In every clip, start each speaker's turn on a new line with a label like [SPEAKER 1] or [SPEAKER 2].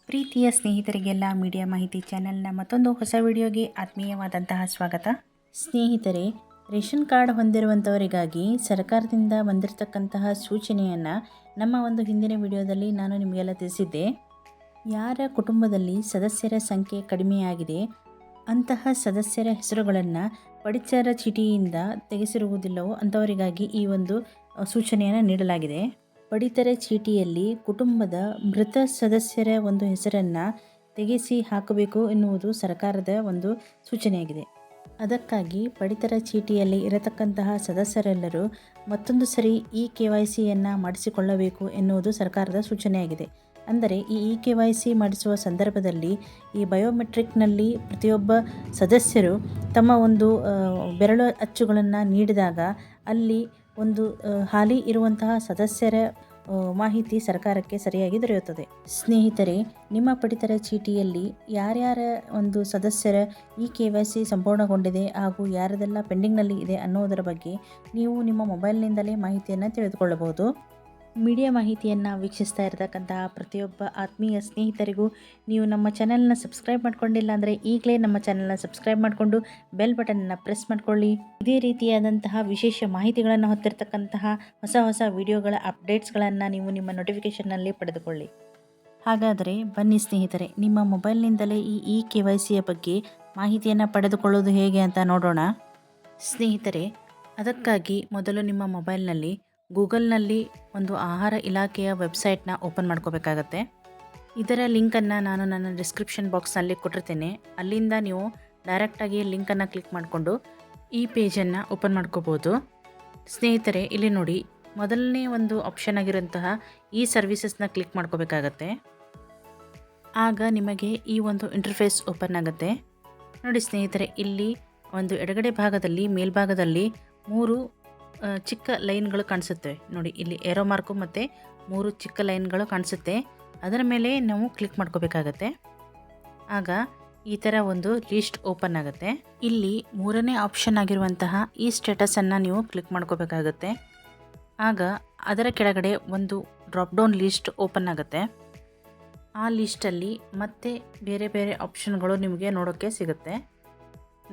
[SPEAKER 1] ಪ್ರೀತಿಯ ಸ್ನೇಹಿತರಿಗೆಲ್ಲ ಮೀಡಿಯಾ ಮಾಹಿತಿ ಚಾನೆಲ್ನ ಮತ್ತೊಂದು ಹೊಸ ವಿಡಿಯೋಗೆ ಆತ್ಮೀಯವಾದಂತಹ ಸ್ವಾಗತ. ಸ್ನೇಹಿತರೆ, ರೇಷನ್ ಕಾರ್ಡ್ ಹೊಂದಿರುವಂಥವರಿಗಾಗಿ ಸರ್ಕಾರದಿಂದ ಬಂದಿರತಕ್ಕಂತಹ ಸೂಚನೆಯನ್ನು ನಮ್ಮ ಒಂದು ಹಿಂದಿನ ವಿಡಿಯೋದಲ್ಲಿ ನಾನು ನಿಮಗೆಲ್ಲ ತಿಳಿಸಿದ್ದೆ. ಯಾರ ಕುಟುಂಬದಲ್ಲಿ ಸದಸ್ಯರ ಸಂಖ್ಯೆ ಕಡಿಮೆಯಾಗಿದೆ ಅಂತಹ ಸದಸ್ಯರ ಹೆಸರುಗಳನ್ನು ಪಡಿತರ ಚೀಟಿಯಿಂದ ತೆಗೆಸಿರುವುದಿಲ್ಲವೋ ಅಂಥವರಿಗಾಗಿ ಈ ಒಂದು ಸೂಚನೆಯನ್ನು ನೀಡಲಾಗಿದೆ. ಪಡಿತರ ಚೀಟಿಯಲ್ಲಿ ಕುಟುಂಬದ ಮೃತ ಸದಸ್ಯರ ಒಂದು ಹೆಸರನ್ನು ತೆಗೆಸಿ ಹಾಕಬೇಕು ಎನ್ನುವುದು ಸರ್ಕಾರದ ಒಂದು ಸೂಚನೆಯಾಗಿದೆ. ಅದಕ್ಕಾಗಿ ಪಡಿತರ ಚೀಟಿಯಲ್ಲಿ ಇರತಕ್ಕಂತಹ ಸದಸ್ಯರೆಲ್ಲರೂ ಮತ್ತೊಂದು ಸರಿ KYCಯನ್ನು ಮಾಡಿಸಿಕೊಳ್ಳಬೇಕು ಎನ್ನುವುದು ಸರ್ಕಾರದ ಸೂಚನೆಯಾಗಿದೆ. ಅಂದರೆ ಈ KYC ಮಾಡಿಸುವ ಸಂದರ್ಭದಲ್ಲಿ ಈ ಬಯೋಮೆಟ್ರಿಕ್ನಲ್ಲಿ ಪ್ರತಿಯೊಬ್ಬ ಸದಸ್ಯರು ತಮ್ಮ ಒಂದು ಬೆರಳು ಅಚ್ಚುಗಳನ್ನು ನೀಡಿದಾಗ ಅಲ್ಲಿ ಒಂದು ಹಾಲಿ ಇರುವಂತಹ ಸದಸ್ಯರ ಮಾಹಿತಿ ಸರ್ಕಾರಕ್ಕೆ ಸರಿಯಾಗಿ ದೊರೆಯುತ್ತದೆ. ಸ್ನೇಹಿತರೆ, ನಿಮ್ಮ ಪಡಿತರ ಚೀಟಿಯಲ್ಲಿ ಯಾರ್ಯಾರ ಒಂದು ಸದಸ್ಯರ KYC ಸಂಪೂರ್ಣಗೊಂಡಿದೆ ಹಾಗೂ ಯಾರದೆಲ್ಲ ಪೆಂಡಿಂಗ್ನಲ್ಲಿ ಇದೆ ಅನ್ನೋದರ ಬಗ್ಗೆ ನೀವು ನಿಮ್ಮ ಮೊಬೈಲ್ನಿಂದಲೇ ಮಾಹಿತಿಯನ್ನು ತಿಳಿದುಕೊಳ್ಳಬಹುದು. ಮೀಡಿಯಾ ಮಾಹಿತಿಯನ್ನು ವೀಕ್ಷಿಸ್ತಾ ಇರತಕ್ಕಂತಹ ಪ್ರತಿಯೊಬ್ಬ ಆತ್ಮೀಯ ಸ್ನೇಹಿತರಿಗೂ ನೀವು ನಮ್ಮ ಚಾನೆಲ್ನ ಸಬ್ಸ್ಕ್ರೈಬ್ ಮಾಡ್ಕೊಂಡಿಲ್ಲ ಅಂದರೆ ಈಗಲೇ ನಮ್ಮ ಚಾನೆಲ್ನ ಸಬ್ಸ್ಕ್ರೈಬ್ ಮಾಡಿಕೊಂಡು ಬೆಲ್ ಬಟನನ್ನು ಪ್ರೆಸ್ ಮಾಡ್ಕೊಳ್ಳಿ. ಇದೇ ರೀತಿಯಾದಂತಹ ವಿಶೇಷ ಮಾಹಿತಿಗಳನ್ನು ಹೊತ್ತಿರತಕ್ಕಂತಹ ಹೊಸ ವಿಡಿಯೋಗಳ ಅಪ್ಡೇಟ್ಸ್ಗಳನ್ನು ನೀವು ನಿಮ್ಮ ನೋಟಿಫಿಕೇಷನ್ನಲ್ಲಿ ಪಡೆದುಕೊಳ್ಳಿ. ಹಾಗಾದರೆ ಬನ್ನಿ ಸ್ನೇಹಿತರೆ, ನಿಮ್ಮ ಮೊಬೈಲ್ನಿಂದಲೇ ಈ KYCಯ ಬಗ್ಗೆ ಮಾಹಿತಿಯನ್ನು ಪಡೆದುಕೊಳ್ಳೋದು ಹೇಗೆ ಅಂತ ನೋಡೋಣ. ಸ್ನೇಹಿತರೆ, ಅದಕ್ಕಾಗಿ ಮೊದಲು ನಿಮ್ಮ ಮೊಬೈಲ್ನಲ್ಲಿ ಗೂಗಲ್ನಲ್ಲಿ ಒಂದು ಆಹಾರ ಇಲಾಖೆಯ ವೆಬ್ಸೈಟ್ನ ಓಪನ್ ಮಾಡ್ಕೋಬೇಕಾಗತ್ತೆ. ಇದರ ಲಿಂಕನ್ನು ನಾನು ನನ್ನ ಡಿಸ್ಕ್ರಿಪ್ಷನ್ ಬಾಕ್ಸ್ನಲ್ಲಿ ಕೊಟ್ಟಿರ್ತೇನೆ. ಅಲ್ಲಿಂದ ನೀವು ಡೈರೆಕ್ಟಾಗಿ ಲಿಂಕನ್ನು ಕ್ಲಿಕ್ ಮಾಡಿಕೊಂಡು ಈ ಪೇಜನ್ನು ಓಪನ್ ಮಾಡ್ಕೋಬೋದು. ಸ್ನೇಹಿತರೆ, ಇಲ್ಲಿ ನೋಡಿ, ಮೊದಲನೇ ಒಂದು ಆಪ್ಷನ್ ಆಗಿರುವಂತಹ ಸರ್ವಿಸಸ್ನ ಕ್ಲಿಕ್ ಮಾಡ್ಕೋಬೇಕಾಗತ್ತೆ. ಆಗ ನಿಮಗೆ ಈ ಒಂದು ಇಂಟರ್ಫೇಸ್ ಓಪನ್ ಆಗುತ್ತೆ. ನೋಡಿ ಸ್ನೇಹಿತರೆ, ಇಲ್ಲಿ ಒಂದು ಎಡಗಡೆ ಭಾಗದಲ್ಲಿ ಮೇಲ್ಭಾಗದಲ್ಲಿ 3 ಚಿಕ್ಕ ಲೈನ್ಗಳು ಕಾಣಿಸುತ್ತೆ. ನೋಡಿ, ಇಲ್ಲಿ ಏರೋ ಮಾರ್ಕು ಮತ್ತು 3 ಚಿಕ್ಕ ಲೈನ್ಗಳು ಕಾಣಿಸುತ್ತೆ. ಅದರ ಮೇಲೆ ನಾವು ಕ್ಲಿಕ್ ಮಾಡ್ಕೋಬೇಕಾಗತ್ತೆ. ಆಗ ಈ ಥರ ಒಂದು ಲಿಸ್ಟ್ ಓಪನ್ ಆಗುತ್ತೆ. ಇಲ್ಲಿ 3ನೇ ಆಪ್ಷನ್ ಆಗಿರುವಂತಹ ಸ್ಟೇಟಸನ್ನು ನೀವು ಕ್ಲಿಕ್ ಮಾಡ್ಕೋಬೇಕಾಗತ್ತೆ. ಆಗ ಅದರ ಕೆಳಗಡೆ ಒಂದು ಡ್ರಾಪ್ ಡೌನ್ ಲಿಸ್ಟ್ ಓಪನ್ ಆಗುತ್ತೆ. ಆ ಲಿಸ್ಟಲ್ಲಿ ಮತ್ತೆ ಬೇರೆ ಆಪ್ಷನ್ಗಳು ನಿಮಗೆ ನೋಡೋಕ್ಕೆ ಸಿಗುತ್ತೆ.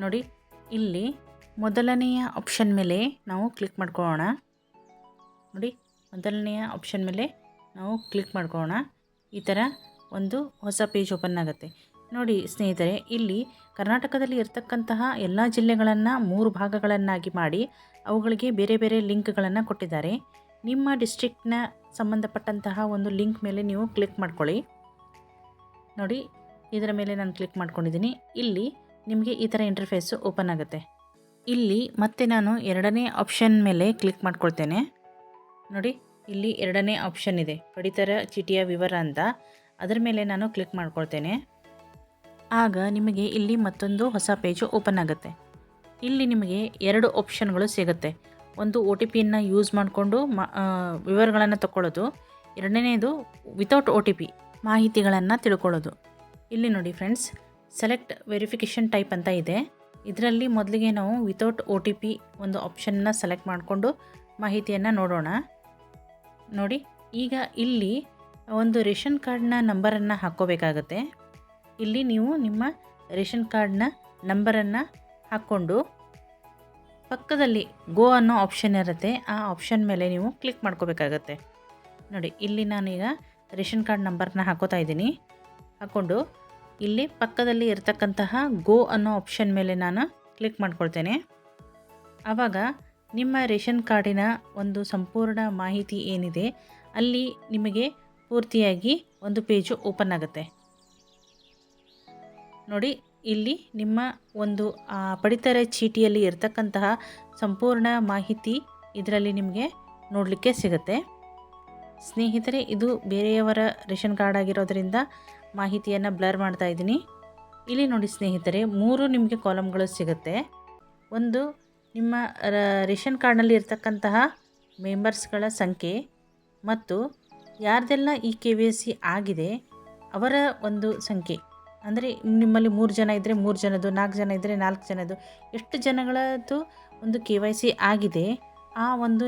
[SPEAKER 1] ನೋಡಿ, ಇಲ್ಲಿ ಮೊದಲನೆಯ ಆಪ್ಷನ್ ಮೇಲೆ ನಾವು ಕ್ಲಿಕ್ ಮಾಡ್ಕೊಳ್ಳೋಣ. ನೋಡಿ, ಮೊದಲನೆಯ ಆಪ್ಷನ್ ಮೇಲೆ ನಾವು ಕ್ಲಿಕ್ ಮಾಡ್ಕೊಳ್ಳೋಣ. ಈ ಥರ ಒಂದು ಹೊಸ ಪೇಜ್ ಓಪನ್ ಆಗುತ್ತೆ. ನೋಡಿ ಸ್ನೇಹಿತರೆ, ಇಲ್ಲಿ ಕರ್ನಾಟಕದಲ್ಲಿ ಇರತಕ್ಕಂತಹ ಎಲ್ಲ ಜಿಲ್ಲೆಗಳನ್ನು 3 ಭಾಗಗಳನ್ನಾಗಿ ಮಾಡಿ ಅವುಗಳಿಗೆ ಬೇರೆ ಲಿಂಕ್ಗಳನ್ನು ಕೊಟ್ಟಿದ್ದಾರೆ. ನಿಮ್ಮ ಡಿಸ್ಟ್ರಿಕ್ಟ್ನ ಸಂಬಂಧಪಟ್ಟಂತಹ ಒಂದು ಲಿಂಕ್ ಮೇಲೆ ನೀವು ಕ್ಲಿಕ್ ಮಾಡ್ಕೊಳ್ಳಿ. ನೋಡಿ, ಇದರ ಮೇಲೆ ನಾನು ಕ್ಲಿಕ್ ಮಾಡ್ಕೊಂಡಿದ್ದೀನಿ. ಇಲ್ಲಿ ನಿಮಗೆ ಈ ಥರ ಇಂಟರ್ಫೇಸು ಓಪನ್ ಆಗುತ್ತೆ. ಇಲ್ಲಿ ಮತ್ತೆ ನಾನು 2ನೇ ಆಪ್ಷನ್ ಮೇಲೆ ಕ್ಲಿಕ್ ಮಾಡ್ಕೊಳ್ತೇನೆ. ನೋಡಿ, ಇಲ್ಲಿ 2ನೇ ಆಪ್ಷನ್ ಇದೆ, ಪಡಿತರ ಚೀಟಿಯ ವಿವರ ಅಂತ. ಅದರ ಮೇಲೆ ನಾನು ಕ್ಲಿಕ್ ಮಾಡ್ಕೊಳ್ತೇನೆ. ಆಗ ನಿಮಗೆ ಇಲ್ಲಿ ಮತ್ತೊಂದು ಹೊಸ ಪೇಜು ಓಪನ್ ಆಗುತ್ತೆ. ಇಲ್ಲಿ ನಿಮಗೆ 2 ಆಪ್ಷನ್ಗಳು ಸಿಗುತ್ತೆ. ಒಂದು OTPಯನ್ನು ಯೂಸ್ ಮಾಡಿಕೊಂಡು ವಿವರಗಳನ್ನು ತಗೊಳ್ಳೋದು, 2ನೇದು ವಿತೌಟ್ OTP ಮಾಹಿತಿಗಳನ್ನು ತಿಳ್ಕೊಳ್ಳೋದು. ಇಲ್ಲಿ ನೋಡಿ ಫ್ರೆಂಡ್ಸ್, ಸೆಲೆಕ್ಟ್ ವೆರಿಫಿಕೇಷನ್ ಟೈಪ್ ಅಂತ ಇದೆ. ಇದರಲ್ಲಿ ಮೊದಲಿಗೆ ನಾವು ವಿತೌಟ್ OTP ಒಂದು ಆಪ್ಷನ್ನ ಸೆಲೆಕ್ಟ್ ಮಾಡಿಕೊಂಡು ಮಾಹಿತಿಯನ್ನು ನೋಡೋಣ. ನೋಡಿ, ಈಗ ಇಲ್ಲಿ ಒಂದು ರೇಷನ್ ಕಾರ್ಡ್ನ ನಂಬರನ್ನು ಹಾಕ್ಕೋಬೇಕಾಗತ್ತೆ. ಇಲ್ಲಿ ನೀವು ನಿಮ್ಮ ರೇಷನ್ ಕಾರ್ಡ್ನ ನಂಬರನ್ನು ಹಾಕ್ಕೊಂಡು ಪಕ್ಕದಲ್ಲಿ ಗೋ ಅನ್ನೋ ಆಪ್ಷನ್ ಇರುತ್ತೆ. ಆ ಆಪ್ಷನ್ ಮೇಲೆ ನೀವು ಕ್ಲಿಕ್ ಮಾಡ್ಕೋಬೇಕಾಗತ್ತೆ. ನೋಡಿ, ಇಲ್ಲಿ ನಾನೀಗ ರೇಷನ್ ಕಾರ್ಡ್ ನಂಬರ್ನ ಹಾಕೋತಾ ಇದ್ದೀನಿ. ಹಾಕ್ಕೊಂಡು ಇಲ್ಲಿ ಪಕ್ಕದಲ್ಲಿ ಇರತಕ್ಕಂತಹ ಗೋ ಅನ್ನೋ ಆಪ್ಷನ್ ಮೇಲೆ ನಾನು ಕ್ಲಿಕ್ ಮಾಡ್ಕೊಳ್ತೇನೆ. ಆವಾಗ ನಿಮ್ಮ ರೇಷನ್ ಕಾರ್ಡಿನ ಒಂದು ಸಂಪೂರ್ಣ ಮಾಹಿತಿ ಏನಿದೆ ಅಲ್ಲಿ ನಿಮಗೆ ಪೂರ್ತಿಯಾಗಿ ಒಂದು ಪೇಜು ಓಪನ್ ಆಗುತ್ತೆ. ನೋಡಿ, ಇಲ್ಲಿ ನಿಮ್ಮ ಒಂದು ಪಡಿತರ ಚೀಟಿಯಲ್ಲಿ ಇರತಕ್ಕಂತಹ ಸಂಪೂರ್ಣ ಮಾಹಿತಿ ಇದರಲ್ಲಿ ನಿಮಗೆ ನೋಡಲಿಕ್ಕೆ ಸಿಗುತ್ತೆ. ಸ್ನೇಹಿತರೆ, ಇದು ಬೇರೆಯವರ ರೇಷನ್ ಕಾರ್ಡ್ ಆಗಿರೋದ್ರಿಂದ ಮಾಹಿತಿಯನ್ನು ಬ್ಲರ್ ಮಾಡ್ತಾ ಇದ್ದೀನಿ. ಇಲ್ಲಿ ನೋಡಿ ಸ್ನೇಹಿತರೆ, 3 ನಿಮಗೆ ಕಾಲಮ್ಗಳು ಸಿಗುತ್ತೆ. ಒಂದು ನಿಮ್ಮ ರೇಷನ್ ಕಾರ್ಡ್ನಲ್ಲಿ ಇರ್ತಕ್ಕಂತಹ ಮೆಂಬರ್ಸ್ಗಳ ಸಂಖ್ಯೆ ಮತ್ತು ಯಾರ್ದೆಲ್ಲ KYC ಆಗಿದೆ ಅವರ ಒಂದು ಸಂಖ್ಯೆ. ಅಂದರೆ ನಿಮ್ಮಲ್ಲಿ 3 ಜನ ಇದ್ದರೆ 3 ಜನದ್ದು, 4 ಜನ ಇದ್ದರೆ 4 ಜನದ್ದು, ಎಷ್ಟು ಜನಗಳದ್ದು ಒಂದು KYC ಆಗಿದೆ ಆ ಒಂದು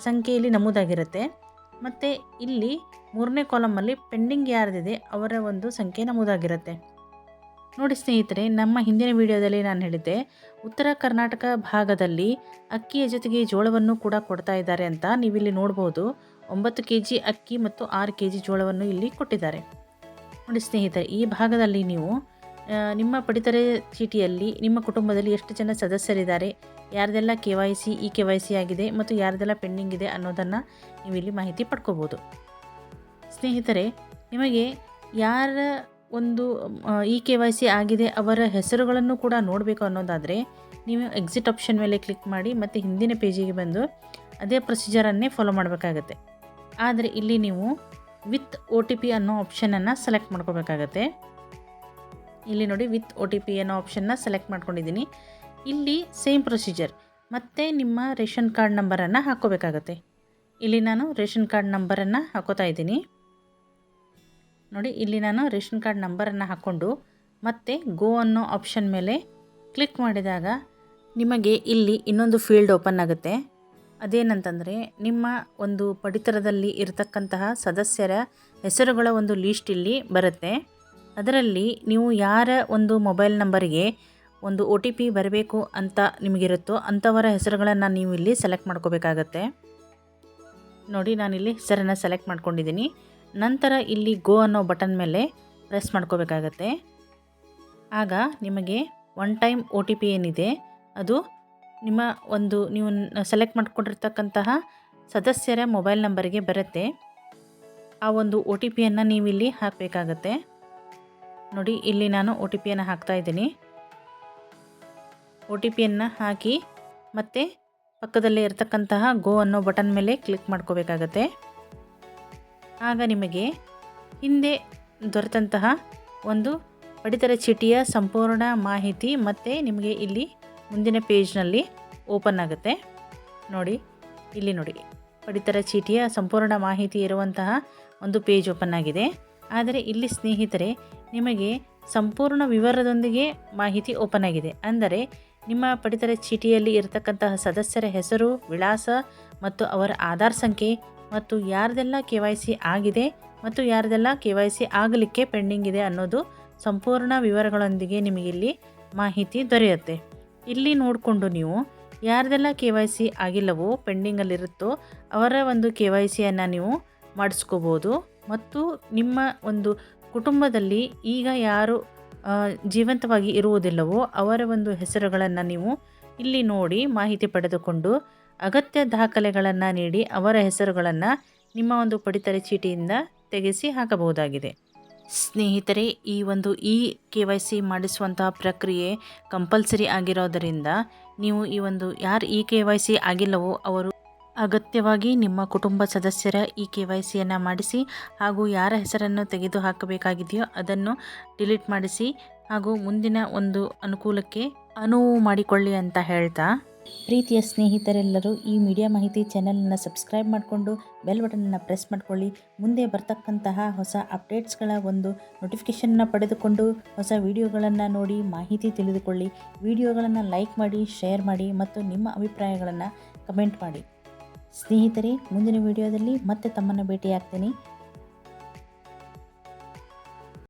[SPEAKER 1] ಸಂಖ್ಯೆಯಲ್ಲಿ ನಮೂದಾಗಿರುತ್ತೆ. ಮತ್ತು ಇಲ್ಲಿ 3ನೇ ಕಾಲಮಲ್ಲಿ ಪೆಂಡಿಂಗ್ ಯಾರ್ದಿದೆ ಅವರ ಒಂದು ಸಂಖ್ಯೆ ನಮೂದಾಗಿರುತ್ತೆ. ನೋಡಿ ಸ್ನೇಹಿತರೆ, ನಮ್ಮ ಹಿಂದಿನ ವಿಡಿಯೋದಲ್ಲಿ ನಾನು ಹೇಳಿದ್ದೆ ಉತ್ತರ ಕರ್ನಾಟಕ ಭಾಗದಲ್ಲಿ ಅಕ್ಕಿಯ ಜೊತೆಗೆ ಜೋಳವನ್ನು ಕೂಡ ಕೊಡ್ತಾ ಇದ್ದಾರೆ ಅಂತ. ನೀವಿಲ್ಲಿ ನೋಡ್ಬೋದು 9 kg ಅಕ್ಕಿ ಮತ್ತು 6 kg ಜೋಳವನ್ನು ಇಲ್ಲಿ ಕೊಟ್ಟಿದ್ದಾರೆ. ನೋಡಿ ಸ್ನೇಹಿತರೆ, ಈ ಭಾಗದಲ್ಲಿ ನೀವು ನಿಮ್ಮ ಪಡಿತರ ಚೀಟಿಯಲ್ಲಿ ನಿಮ್ಮ ಕುಟುಂಬದಲ್ಲಿ ಎಷ್ಟು ಜನ ಸದಸ್ಯರಿದ್ದಾರೆ, ಯಾರ್ದೆಲ್ಲ KYC KYC ಆಗಿದೆ ಮತ್ತು ಯಾರ್ದೆಲ್ಲ ಪೆಂಡಿಂಗ್ ಇದೆ ಅನ್ನೋದನ್ನು ನೀವು ಇಲ್ಲಿ ಮಾಹಿತಿ ಪಡ್ಕೋಬೋದು. ಸ್ನೇಹಿತರೆ, ನಿಮಗೆ ಯಾರ ಒಂದು KYC ಆಗಿದೆ ಅವರ ಹೆಸರುಗಳನ್ನು ಕೂಡ ನೋಡಬೇಕು ಅನ್ನೋದಾದರೆ ನೀವು ಎಕ್ಸಿಟ್ ಆಪ್ಷನ್ ಮೇಲೆ ಕ್ಲಿಕ್ ಮಾಡಿ ಮತ್ತು ಹಿಂದಿನ ಪೇಜಿಗೆ ಬಂದು ಅದೇ ಪ್ರೊಸೀಜರನ್ನೇ ಫಾಲೋ ಮಾಡಬೇಕಾಗತ್ತೆ. ಆದರೆ ಇಲ್ಲಿ ನೀವು ವಿತ್ OTP ಅನ್ನೋ ಆಪ್ಷನನ್ನು ಸೆಲೆಕ್ಟ್ ಮಾಡ್ಕೋಬೇಕಾಗತ್ತೆ. ಇಲ್ಲಿ ನೋಡಿ, ವಿತ್ OTP ಅನ್ನೋ ಆಪ್ಷನ್ನ ಸೆಲೆಕ್ಟ್ ಮಾಡ್ಕೊಂಡಿದ್ದೀನಿ. ಇಲ್ಲಿ ಸೇಮ್ ಪ್ರೊಸೀಜರ್, ಮತ್ತು ನಿಮ್ಮ ರೇಷನ್ ಕಾರ್ಡ್ ನಂಬರನ್ನು ಹಾಕ್ಕೋಬೇಕಾಗತ್ತೆ. ಇಲ್ಲಿ ನಾನು ರೇಷನ್ ಕಾರ್ಡ್ ನಂಬರನ್ನು ಹಾಕೋತಾ ಇದ್ದೀನಿ. ನೋಡಿ, ಇಲ್ಲಿ ನಾನು ರೇಷನ್ ಕಾರ್ಡ್ ನಂಬರನ್ನು ಹಾಕ್ಕೊಂಡು ಮತ್ತೆ ಗೋ ಅನ್ನೋ ಆಪ್ಷನ್ ಮೇಲೆ ಕ್ಲಿಕ್ ಮಾಡಿದಾಗ ನಿಮಗೆ ಇಲ್ಲಿ ಇನ್ನೊಂದು ಫೀಲ್ಡ್ ಓಪನ್ ಆಗುತ್ತೆ. ಅದೇನಂತಂದರೆ ನಿಮ್ಮ ಒಂದು ಪಡಿತರದಲ್ಲಿ ಇರತಕ್ಕಂತಹ ಸದಸ್ಯರ ಹೆಸರುಗಳ ಒಂದು ಲೀಸ್ಟ್ ಇಲ್ಲಿ ಬರುತ್ತೆ. ಅದರಲ್ಲಿ ನೀವು ಯಾರ ಒಂದು ಮೊಬೈಲ್ ನಂಬರಿಗೆ ಒಂದು OTP ಬರಬೇಕು ಅಂತ ನಿಮಗಿರುತ್ತೋ ಅಂಥವರ ಹೆಸರುಗಳನ್ನು ನೀವು ಇಲ್ಲಿ ಸೆಲೆಕ್ಟ್ ಮಾಡ್ಕೋಬೇಕಾಗತ್ತೆ. ನೋಡಿ, ನಾನಿಲ್ಲಿ ಹೆಸರನ್ನು ಸೆಲೆಕ್ಟ್ ಮಾಡ್ಕೊಂಡಿದ್ದೀನಿ. ನಂತರ ಇಲ್ಲಿ ಗೋ ಅನ್ನೋ ಬಟನ್ ಮೇಲೆ ಪ್ರೆಸ್ ಮಾಡ್ಕೋಬೇಕಾಗತ್ತೆ. ಆಗ ನಿಮಗೆ ಒನ್ ಟೈಮ್ OTP ಏನಿದೆ ಅದು ನಿಮ್ಮ ಒಂದು ನೀವು ಸೆಲೆಕ್ಟ್ ಮಾಡ್ಕೊಂಡಿರ್ತಕ್ಕಂತಹ ಸದಸ್ಯರ ಮೊಬೈಲ್ ನಂಬರಿಗೆ ಬರುತ್ತೆ. ಆ ಒಂದು OTPಯನ್ನು ನೀವಿಲ್ಲಿ ಹಾಕಬೇಕಾಗತ್ತೆ. ನೋಡಿ, ಇಲ್ಲಿ ನಾನು OTPಯನ್ನು ಹಾಕ್ತಾಯಿದ್ದೀನಿ. OTPಯನ್ನು ಹಾಕಿ ಮತ್ತು ಪಕ್ಕದಲ್ಲೇ ಇರತಕ್ಕಂತಹ ಗೋ ಅನ್ನೋ ಬಟನ್ ಮೇಲೆ ಕ್ಲಿಕ್ ಮಾಡ್ಕೋಬೇಕಾಗತ್ತೆ. ಆಗ ನಿಮಗೆ ಹಿಂದೆ ದೊರೆತಂತಹ ಒಂದು ಪಡಿತರ ಚೀಟಿಯ ಸಂಪೂರ್ಣ ಮಾಹಿತಿ ಮತ್ತು ನಿಮಗೆ ಇಲ್ಲಿ ಮುಂದಿನ ಪೇಜ್ನಲ್ಲಿ ಓಪನ್ ಆಗುತ್ತೆ. ನೋಡಿ, ಇಲ್ಲಿ ನೋಡಿ, ಪಡಿತರ ಚೀಟಿಯ ಸಂಪೂರ್ಣ ಮಾಹಿತಿ ಇರುವಂತಹ ಒಂದು ಪೇಜ್ ಓಪನ್ ಆಗಿದೆ. ಆದರೆ ಇಲ್ಲಿ ಸ್ನೇಹಿತರೆ, ನಿಮಗೆ ಸಂಪೂರ್ಣ ವಿವರದೊಂದಿಗೆ ಮಾಹಿತಿ ಓಪನ್ ಆಗಿದೆ. ಅಂದರೆ ನಿಮ್ಮ ಪಡಿತರ ಚೀಟಿಯಲ್ಲಿ ಇರತಕ್ಕಂತಹ ಸದಸ್ಯರ ಹೆಸರು, ವಿಳಾಸ ಮತ್ತು ಅವರ ಆಧಾರ್ ಸಂಖ್ಯೆ ಮತ್ತು ಯಾರ್ದೆಲ್ಲ KYC ಆಗಿದೆ ಮತ್ತು ಯಾರ್ದೆಲ್ಲ KYC ಆಗಲಿಕ್ಕೆ ಪೆಂಡಿಂಗ್ ಇದೆ ಅನ್ನೋದು ಸಂಪೂರ್ಣ ವಿವರಗಳೊಂದಿಗೆ ನಿಮಗಿಲ್ಲಿ ಮಾಹಿತಿ ದೊರೆಯುತ್ತೆ. ಇಲ್ಲಿ ನೋಡಿಕೊಂಡು ನೀವು ಯಾರ್ದೆಲ್ಲ KYC ಆಗಿಲ್ಲವೋ ಪೆಂಡಿಂಗಲ್ಲಿರುತ್ತೋ ಅವರ ಒಂದು KYCಯನ್ನು ನೀವು ಮಾಡಿಸ್ಕೋಬೋದು. ಮತ್ತು ನಿಮ್ಮ ಒಂದು ಕುಟುಂಬದಲ್ಲಿ ಈಗ ಯಾರು ಜೀವಂತವಾಗಿ ಇರುವುದಿಲ್ಲವೋ ಅವರ ಒಂದು ಹೆಸರುಗಳನ್ನು ನೀವು ಇಲ್ಲಿ ನೋಡಿ ಮಾಹಿತಿ ಪಡೆದುಕೊಂಡು ಅಗತ್ಯ ದಾಖಲೆಗಳನ್ನು ನೀಡಿ ಅವರ ಹೆಸರುಗಳನ್ನು ನಿಮ್ಮ ಒಂದು ಪಡಿತರ ಚೀಟಿಯಿಂದ ತೆಗೆಸಿ ಹಾಕಬಹುದಾಗಿದೆ. ಸ್ನೇಹಿತರೆ, ಈ ಒಂದು KYC ಮಾಡಿಸುವಂತಹ ಪ್ರಕ್ರಿಯೆ ಕಂಪಲ್ಸರಿ ಆಗಿರೋದರಿಂದ ನೀವು ಈ ಒಂದು ಯಾರು KYC ಆಗಿಲ್ಲವೋ ಅವರು ಅಗತ್ಯವಾಗಿ ನಿಮ್ಮ ಕುಟುಂಬ ಸದಸ್ಯರ KYCಯನ್ನು ಮಾಡಿಸಿ ಹಾಗೂ ಯಾರ ಹೆಸರನ್ನು ತೆಗೆದು ಹಾಕಬೇಕಾಗಿದೆಯೋ ಅದನ್ನು ಡಿಲೀಟ್ ಮಾಡಿಸಿ ಹಾಗೂ ಮುಂದಿನ ಒಂದು ಅನುಕೂಲಕ್ಕೆ ಅನುವು ಮಾಡಿಕೊಳ್ಳಿ ಅಂತ ಹೇಳ್ತಾ, ಪ್ರೀತಿಯ ಸ್ನೇಹಿತರೆಲ್ಲರೂ ಈ ಮೀಡಿಯಾ ಮಾಹಿತಿ ಚಾನಲನ್ನು ಸಬ್ಸ್ಕ್ರೈಬ್ ಮಾಡಿಕೊಂಡು ಬೆಲ್ ಬಟನನ್ನು ಪ್ರೆಸ್ ಮಾಡಿಕೊಳ್ಳಿ. ಮುಂದೆ ಬರ್ತಕ್ಕಂತಹ ಹೊಸ ಅಪ್ಡೇಟ್ಸ್ಗಳ ಒಂದು ನೋಟಿಫಿಕೇಷನ್ನ ಪಡೆದುಕೊಂಡು ಹೊಸ ವಿಡಿಯೋಗಳನ್ನು ನೋಡಿ ಮಾಹಿತಿ ತಿಳಿದುಕೊಳ್ಳಿ. ವಿಡಿಯೋಗಳನ್ನು ಲೈಕ್ ಮಾಡಿ, ಶೇರ್ ಮಾಡಿ ಮತ್ತು ನಿಮ್ಮ ಅಭಿಪ್ರಾಯಗಳನ್ನು ಕಮೆಂಟ್ ಮಾಡಿ. ಸ್ನೇಹಿತರೆ, ಮುಂದಿನ ವಿಡಿಯೋದಲ್ಲಿ ಮತ್ತೆ ತಮ್ಮನ್ನು ಭೇಟಿಯಾಗ್ತೀನಿ.